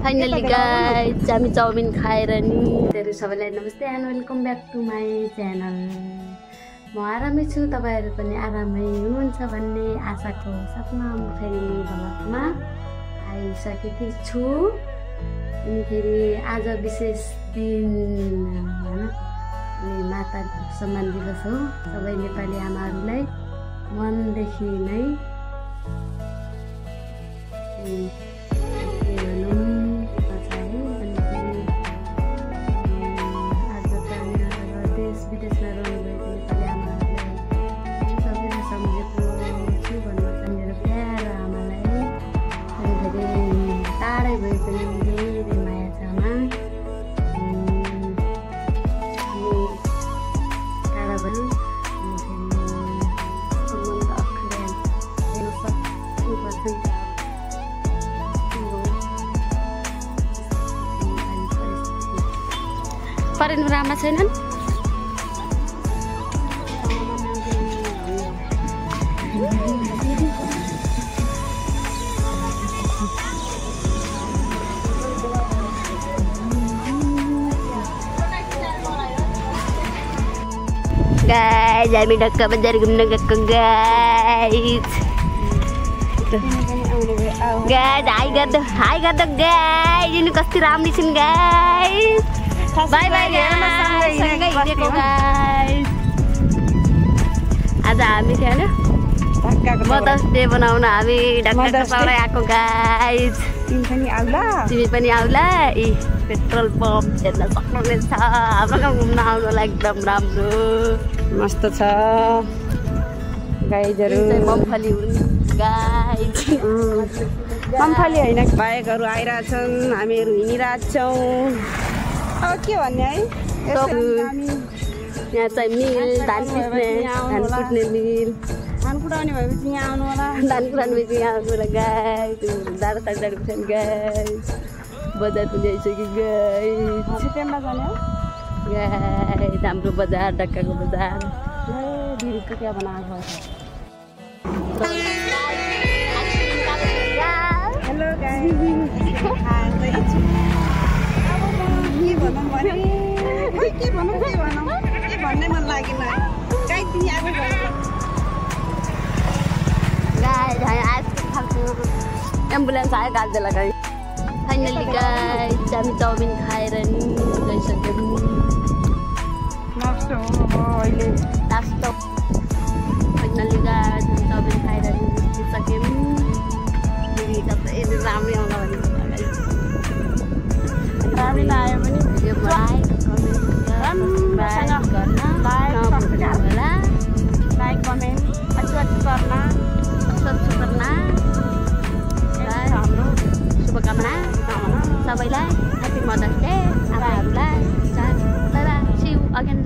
Finally guys हामी chowmein खाएर नि सबैलाई नमस्ते and welcome back to my channel. म आरामै छु, तपाईहरु पनि आरामै हुनुहुन्छ भन्ने आशाको साथमा म फेरि भ्लगमा आइसकेकी छु। अनि फेरि आज विशेष दिन हैन माता सम्मान दिवस हो। सबै नेपाली आमाहरूलाई मनदेखि नै Parin berama senan? Guys, हामी ढक्का बजार घुम्न गएको guys. Guys, हाई गर्दो guys. Ini कति राम्री छिन् guys. बाय बाय सँगै हिँडेको गाइस। आज हामी खान मदर्स डे बनाउन हामी ढक्का पाउडा आएको गाइस। तिमी पनि आउला। पेट्रोल पम्प हेर्न सक्नुहुनेछ। हाम्रो गाउँ घुम्न आउनुलाई एकदम राम्रो मस्त छ गाइजहरु। मम्फली गाइस मम्फली हैन बाइकहरु आइराछन्, हामीहरु हिँडिराछौं। के भन्ने है यहाँ चाहिँ मिल धान कुट्ने मिल धान कुटाउने भएपछि यहाँ आउनु होला। धान कुटाउने भएपछि यहाँ आउनु होला गाइस। दादा साडी छैन गाइस। बजार पनि आइसक्यो गाइस। सिटेममा जाने हो गाइस। हाम्रो बजार ढक्काको बजार बिरुको क्या बनाएको छ। हेलो गाइस के भन्ने मन लागेन गाइस। तिमी आएको गाइस आइसक्रिम खान्छु। एम्बुलेन्स आयो गाड्दैला गाइस। फाइनली गाइस हामी चाउमिन खाएर नि गइसक्यौँ। लास्ट हो अहिले लास्ट हो। फाइनली गाइस हामी चाउमिन खाएर नि गइसक्यौँ। फेरि कतै राम्रै आउला भन्ने गाइस। राम्रै नआयो भने भिडियोमा लाइक कमेन्ट गर्न हाम्रो शुभकामना सबैलाई। ह्याप्पी मदर्स डे आमाहरूलाई। See you again.